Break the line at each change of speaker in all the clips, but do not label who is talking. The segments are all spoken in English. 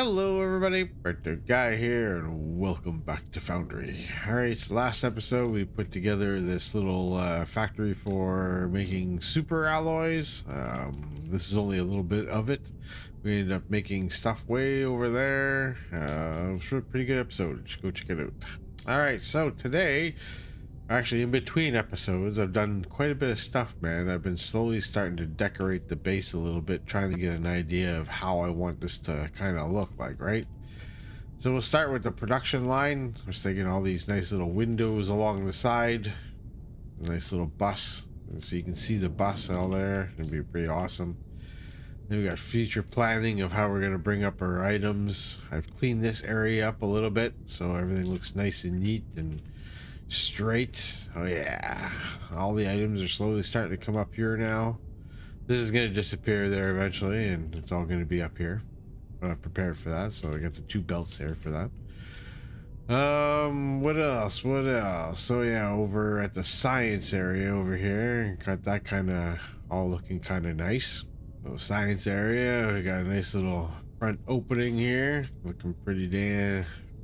Hello everybody, Burnedoutguy here and welcome back to Foundry. Alright, last episode we put together this little factory for making super alloys. This is only a little bit of it. We ended up making stuff way over there. It was a pretty good episode. Go check it out. Alright, so today, actually in between episodes, I've done quite a bit of stuff, man. I've been slowly starting to decorate the base a little bit, trying to get an idea of how I want this to kind of look like, right? So we'll start with the production line. I was thinking all these nice little windows along the side, a nice little bus, and so you can see the bus out there. It'd be pretty awesome. Then we got future planning of how we're going to bring up our items. I've cleaned this area up a little bit so everything looks nice and neat and straight. Oh yeah, all the items are slowly starting to come up here now. This is going to disappear there eventually and it's all going to be up here. I'm prepared for that, so I got the two belts there for that. What else so yeah, over at the science area over here, got that kind of all looking kind of nice. So science area, we got a nice little front opening here, looking pretty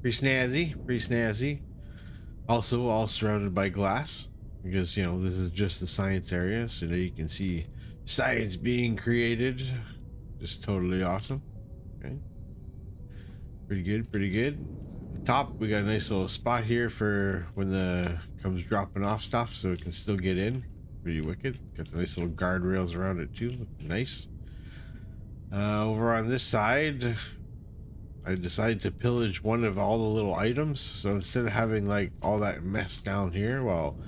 snazzy. Also all surrounded by glass because, you know, this is just the science area, so that you can see science being created. Just totally awesome. Okay, pretty good. At the top we got a nice little spot here for when the comes dropping off stuff so it can still get in. Pretty wicked. Got the nice little guardrails around it too. Looking nice. Over on this side, I decided to pillage one of all the little items. So instead of having like all that mess down here, well,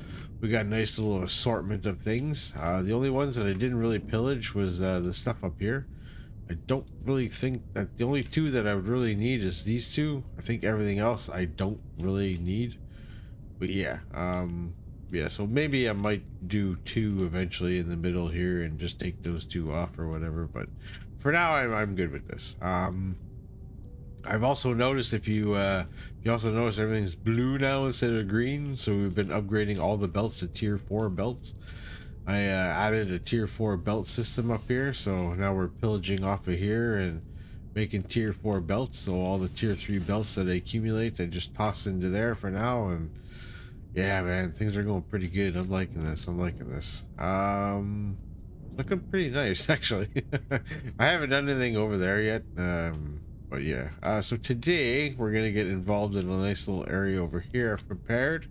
we got a nice little assortment of things. The only ones that I didn't really pillage was the stuff up here. I don't really think that the only two that I would really need is these two. I think everything else I don't really need. But yeah, yeah, so maybe I might do two eventually in the middle here and just take those two off or whatever. But for now, I'm good with this. I've also noticed if you also notice everything's blue now instead of green, so we've been upgrading all the belts to tier 4 belts. I added a tier 4 belt system up here, so now we're pillaging off of here and making tier 4 belts. So all the tier 3 belts that I accumulate, I just toss into there for now. And yeah, man, things are going pretty good. I'm liking this. Looking pretty nice actually. I haven't done anything over there yet. But yeah, so today we're gonna get involved in a nice little area over here I've prepared,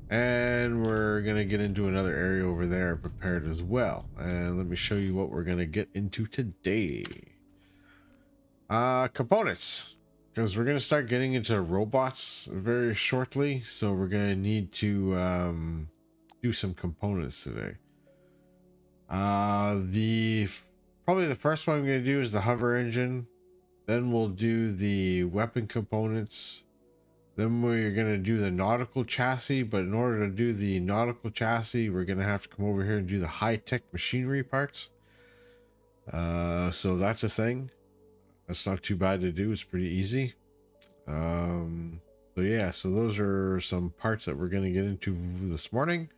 and we're gonna get into another area over there prepared as well. And let me show you what we're gonna get into today. Components, because we're gonna start getting into robots very shortly, so we're gonna need to do some components today. Probably the first one I'm gonna do is the hover engine. Then we'll do the weapon components. Then we're going to do the nautical chassis. But in order to do the nautical chassis, we're going to have to come over here and do the high-tech machinery parts. So that's a thing. That's not too bad to do. It's pretty easy. So yeah, so those are some parts that we're going to get into this morning.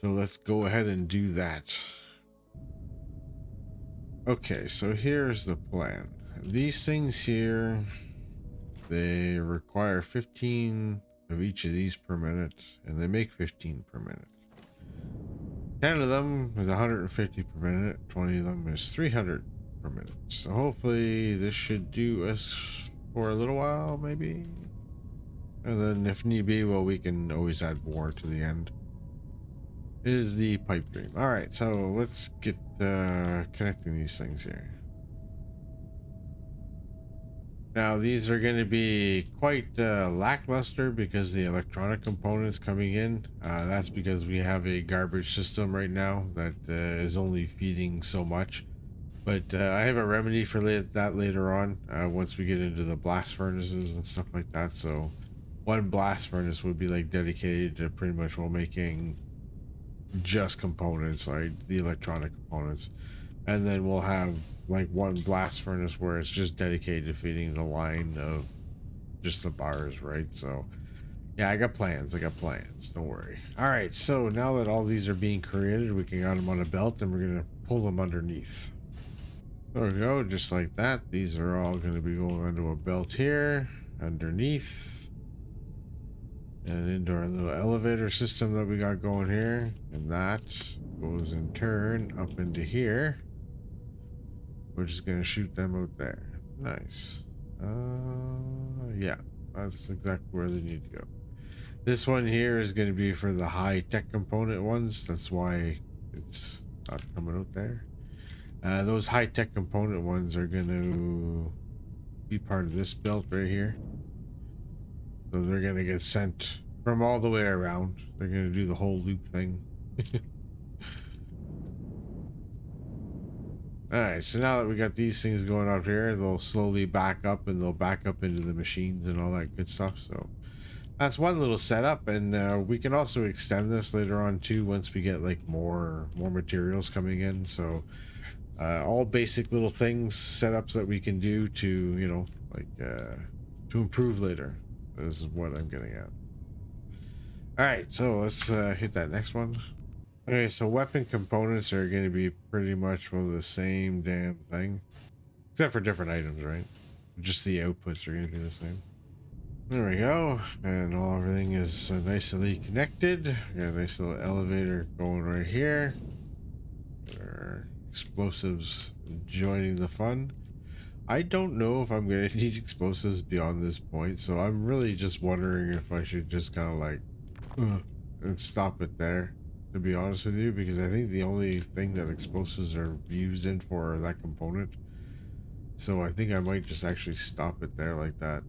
So let's go ahead and do that. Okay, so here's the plan. These things here, they require 15 of each of these per minute, and they make 15 per minute. 10 of them is 150 per minute, 20 of them is 300 per minute. So hopefully this should do us for a little while, maybe. And then if need be, well, we can always add more to the end. It is the pipe dream. All right, so let's get connecting these things here. Now these are going to be quite lackluster because the electronic components coming in. That's because we have a garbage system right now that is only feeding so much. But I have a remedy for that later on once we get into the blast furnaces and stuff like that. So one blast furnace would be like dedicated to pretty much making just components, like the electronic components. And then we'll have like one blast furnace where it's just dedicated to feeding the line of just the bars, right? So yeah, I got plans. Don't worry. All right, so now that all these are being created, we can add them on a belt and we're gonna pull them underneath. There we go, just like that. These are all going to be going onto a belt here, underneath, and into our little elevator system that we got going here. And that goes in turn up into here. We're just going to shoot them out there. Nice. Yeah, that's exactly where they need to go. This one here is going to be for the high-tech component ones. That's why it's not coming out there. Those high-tech component ones are going to be part of this belt right here. So they're going to get sent from all the way around. They're going to do the whole loop thing. Alright, so now that we got these things going up here, they'll slowly back up and they'll back up into the machines and all that good stuff. So that's one little setup, and we can also extend this later on too once we get like more materials coming in. So all basic little things, setups that we can do to, you know, like to improve later is what I'm getting at. Alright, so let's hit that next one. Okay, so weapon components are going to be pretty much, well, the same damn thing, except for different items, right? Just the outputs are going to be the same. There we go, and everything is nicely connected. We got a nice little elevator going right here. Our explosives joining the fun. I don't know if I'm going to need explosives beyond this point, so I'm really just wondering if I should just kind of like and stop it there, to be honest with you, because I think the only thing that explosives are used in for are that component. So I think I might just actually stop it there like that.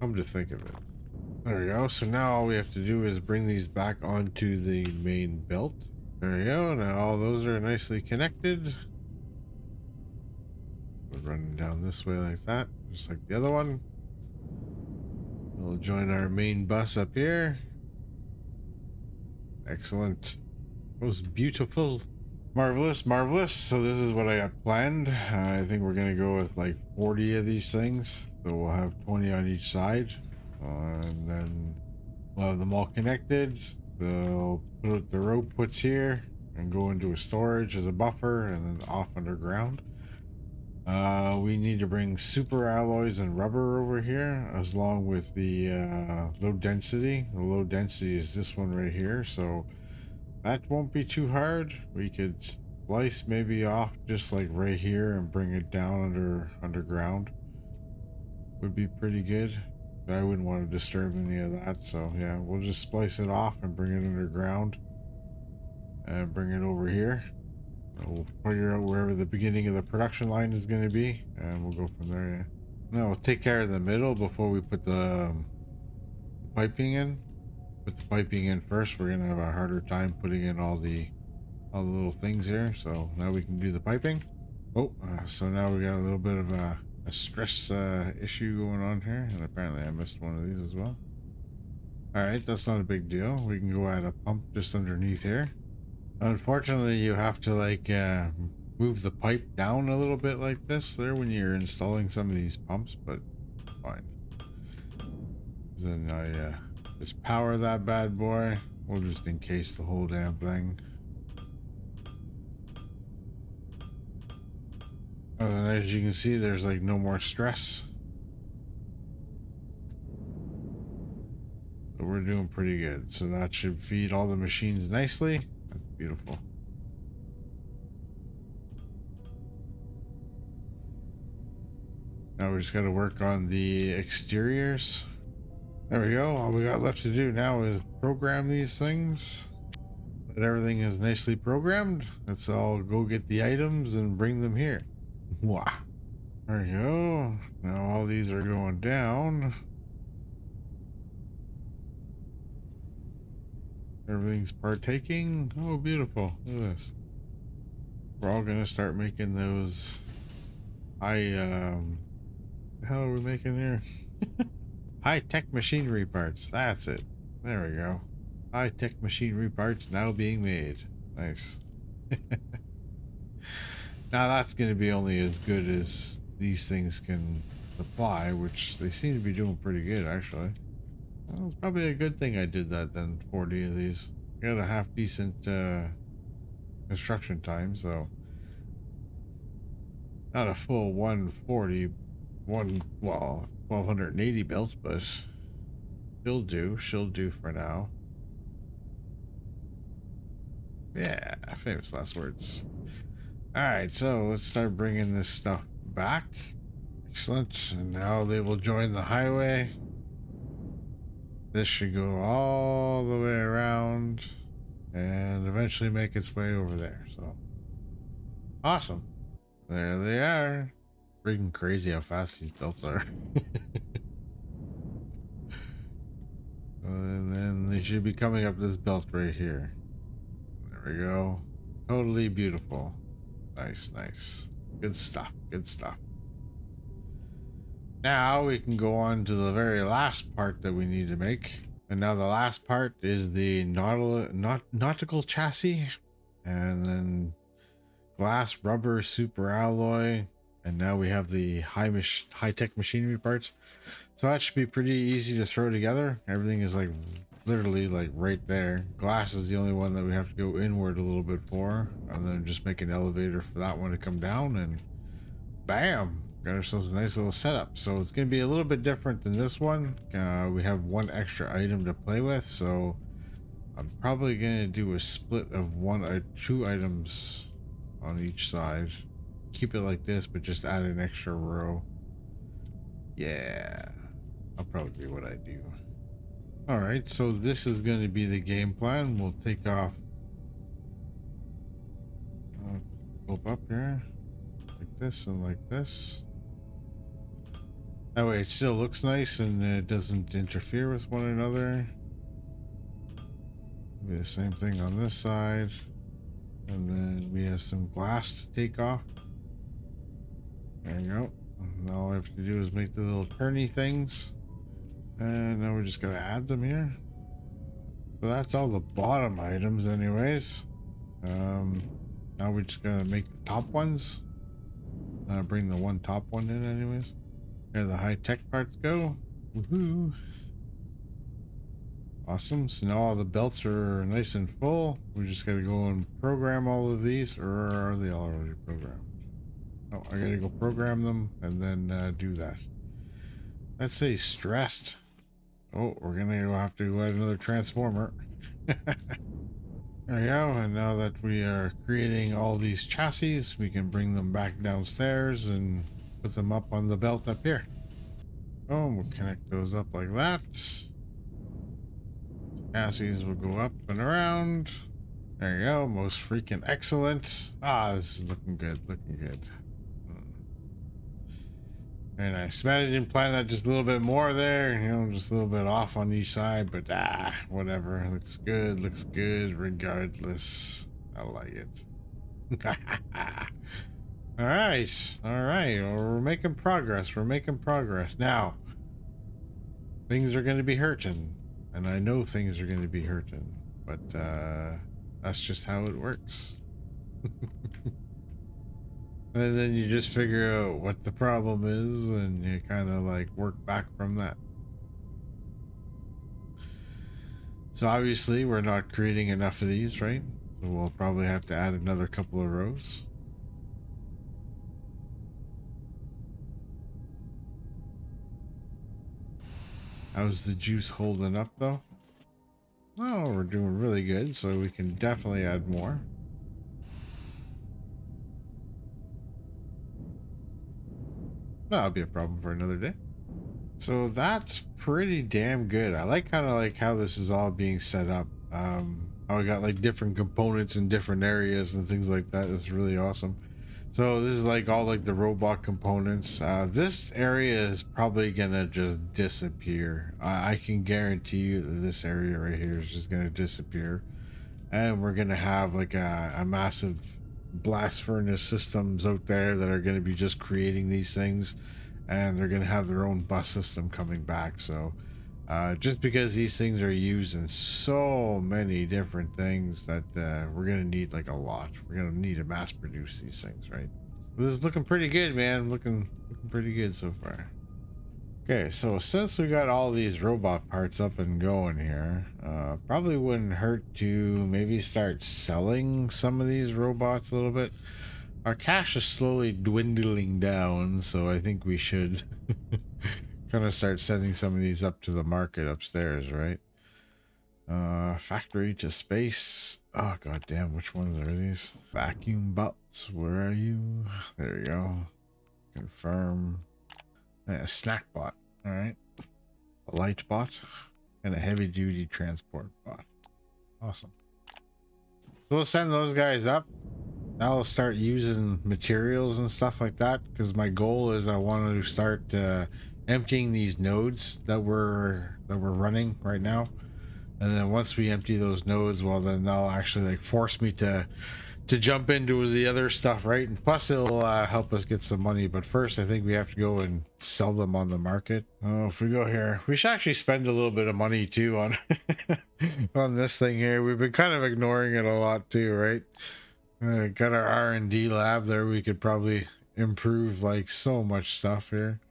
Come to think of it. There we go. So now all we have to do is bring these back onto the main belt. There we go. Now all those are nicely connected. We're running down this way like that, just like the other one. We'll join our main bus up here. Excellent. Most beautiful. Marvelous, marvelous. So this is what I got planned. I think we're going to go with like 40 of these things. So we'll have 20 on each side. And then we'll have them all connected. They'll put the rope puts here and go into a storage as a buffer and then off underground. We need to bring super alloys and rubber over here, as long with the low density. The low density is this one right here, so that won't be too hard. We could slice maybe off just like right here and bring it down underground. Would be pretty good. But I wouldn't want to disturb any of that, so yeah, we'll just splice it off and bring it underground and bring it over here. We'll figure out wherever the beginning of the production line is going to be, and we'll go from there. Yeah. Now we'll take care of the middle before we put the piping in. Put the piping in first. We're gonna have a harder time putting in all the little things here. So now we can do the piping. So now we got a little bit of a stress issue going on here, and apparently I missed one of these as well. All right, that's not a big deal. We can go add a pump just underneath here. Unfortunately, you have to like move the pipe down a little bit like this there when you're installing some of these pumps, but fine. Then I just power that bad boy. We'll just encase the whole damn thing. And as you can see, there's like no more stress. So we're doing pretty good. So that should feed all the machines nicely. That's beautiful. Now we just got to work on the exteriors. There we go. All we got left to do now is program these things. That everything is nicely programmed. Let's all go get the items and bring them here. Wow. There we go. Now all these are going down. Everything's partaking. Oh, beautiful. Look at this. We're all gonna start making those. The hell are we making here? High-tech machinery parts. That's it. There we go. High-tech machinery parts now being made. Nice. Now that's going to be only as good as these things can supply, which they seem to be doing pretty good, actually. Well, it's probably a good thing I did that then. 40 of these. Got a half decent construction time, so not a full 140, well, 1280 built, but she'll do for now. Yeah, famous last words. All right, so let's start bringing this stuff back. Excellent. And now they will join the highway. This should go all the way around and eventually make its way over there. So awesome. There they are. Freaking crazy how fast these belts are. And then they should be coming up this belt right here. There we go. Totally beautiful. Nice, nice. Good stuff. Good stuff. Now we can go on to the very last part that we need to make. And now the last part is the nautical chassis. And then glass, rubber, super alloy. And now we have the high-tech machinery parts. So that should be pretty easy to throw together. Everything is like literally like right there. Glass is the only one that we have to go inward a little bit for. And then just make an elevator for that one to come down, and bam! Got ourselves a nice little setup. So it's going to be a little bit different than this one. We have one extra item to play with, so I'm probably going to do a split of two items on each side. Keep it like this, but just add an extra row. Yeah, I'll probably do what I do. All right, so this is going to be the game plan. We'll take off. Flip up here like this and like this. That way it still looks nice and it doesn't interfere with one another. Do the same thing on this side. And then we have some glass to take off. There you go. And all I have to do is make the little turny things. And now we're just going to add them here. So that's all the bottom items anyways. Now we're just going to make the top ones. Bring the one top one in anyways. There the high-tech parts go. Woohoo! Awesome. So now all the belts are nice and full. We just gotta go and program all of these, or are they already programmed? Oh, I gotta go program them and then do that. Let's say stressed. Oh, we're gonna have to add another transformer. There we go. And now that we are creating all these chassis, we can bring them back downstairs and put them up on the belt up here. Oh, we'll connect those up like that. Chassis will go up and around. There you go. Most freaking excellent. Ah, this is looking good. Looking good. Very nice. Bet I didn't plan that just a little bit more there. You know, just a little bit off on each side, but whatever. Looks good. Looks good regardless. I like it. All right. All right. Well, we're making progress. We're making progress. Now, things are going to be hurting. And I know things are going to be hurting. But that's just how it works. And then you just figure out what the problem is and you kind of like work back from that. So obviously we're not creating enough of these, right? So we'll probably have to add another couple of rows. How's the juice holding up though? Oh, we're doing really good, so we can definitely add more. That'll be a problem for another day. So that's pretty damn good. I like kind of like how this is all being set up. How we got like different components in different areas and things like that. It's really awesome. So this is like all like the robot components. This area is probably gonna just disappear. I can guarantee you that this area right here is just gonna disappear, and we're gonna have like a massive blast furnace systems out there that are going to be just creating these things, and they're going to have their own bus system coming back. So just because these things are used in so many different things that we're going to need like a lot. We're going to need to mass produce these things, right? This is looking pretty good, man. Looking pretty good so far. Okay, so since we got all these robot parts up and going here, probably wouldn't hurt to maybe start selling some of these robots a little bit. Our cash is slowly dwindling down, so I think we should kind of start sending some of these up to the market upstairs, right? Factory to space. Oh god damn, which ones are these? Vacuum bots, where are you? There you go. Confirm. A snack bot. All right. A light bot and a heavy duty transport bot. Awesome. So we'll send those guys up. I'll start using materials and stuff like that because my goal is I want to start emptying these nodes that we're running right now, and then once we empty those nodes, well, then they'll actually like force me to jump into the other stuff, right? And plus it'll help us get some money, but first I think we have to go and sell them on the market. Oh, if we go here, we should actually spend a little bit of money too on on this thing here. We've been kind of ignoring it a lot too, right? Got our R&D lab there. We could probably improve like so much stuff here.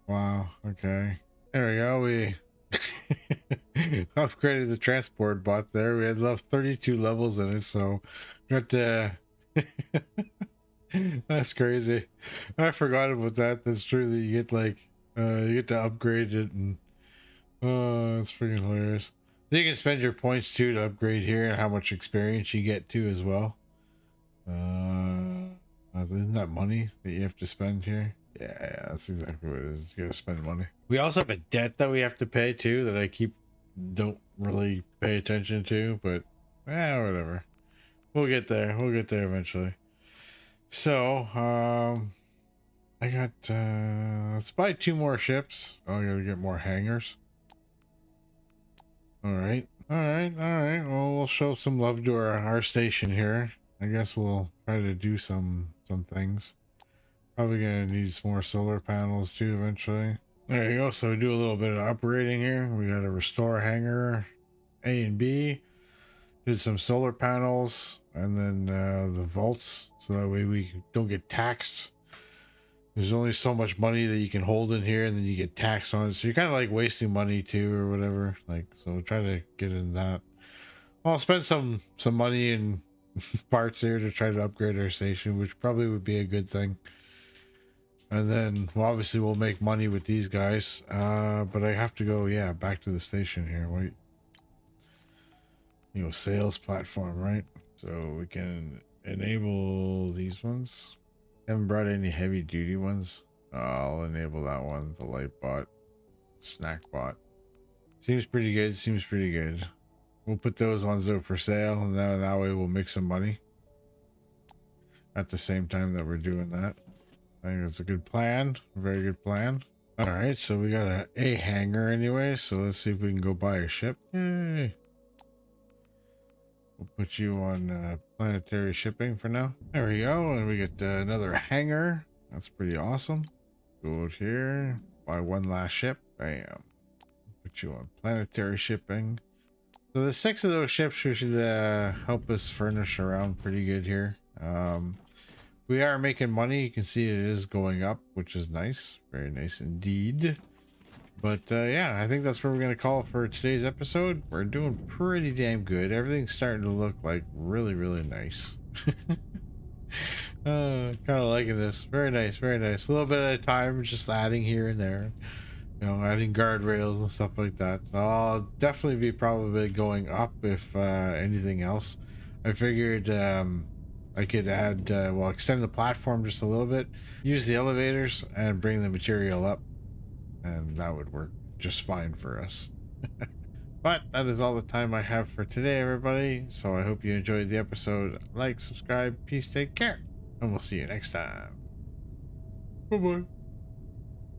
Wow. Okay, there we go. We upgraded the transport bot there. We had 32 levels in it, so got that's crazy. I forgot about that. That's true that you get like you get to upgrade it, and oh, it's freaking hilarious. You can spend your points too to upgrade here, and how much experience you get too as well. Isn't that money that you have to spend here? Yeah, that's exactly what it is. You gotta spend money. We also have a debt that we have to pay too that I don't really pay attention to, but whatever. We'll get there. We'll get there eventually. So, I got let's buy 2 more ships. Oh, I gotta get more hangars. All right. Well, we'll show some love to our station here. I guess we'll try to do some things. Probably gonna need some more solar panels too eventually. There you go. So we do a little bit of operating here. We got a restore hangar A and B. Did some solar panels, and then the vaults, so that way we don't get taxed. There's only so much money that you can hold in here, and then you get taxed on it, so you're kind of like wasting money too, or whatever. Like, so we'll try to get in that. I'll spend some money in parts here to try to upgrade our station, which probably would be a good thing. And then, well, obviously we'll make money with these guys, but I have to go, yeah, back to the station here. Wait, sales platform, right? So we can enable these ones. Haven't brought any heavy duty ones. I'll enable that one, the light bot, snack bot. Seems pretty good. We'll put those ones out for sale, and then that way we'll make some money at the same time that we're doing that. I think it's a good plan. Very good plan. All right, so we got a hangar anyway, so let's see if we can go buy a ship. Yay. We'll put you on planetary shipping for now. There we go, and we get another hangar. That's pretty awesome. Go out here, buy one last ship. Bam. Put you on planetary shipping. So the 6 of those ships should help us furnish around pretty good here. We are making money. You can see it is going up, which is nice. Very nice indeed. But yeah, I think that's where we're going to call it for today's episode. We're doing pretty damn good. Everything's starting to look like really, really nice. Kind of liking this. Very nice, very nice. A little bit at a time, just adding here and there. Adding guardrails and stuff like that. I'll definitely be probably going up if anything else. I figured I could add, extend the platform just a little bit, use the elevators, and bring the material up, and that would work just fine for us. But that is all the time I have for today, everybody. So I hope you enjoyed the episode. Like, subscribe, peace, take care, and we'll see you next time. Bye bye.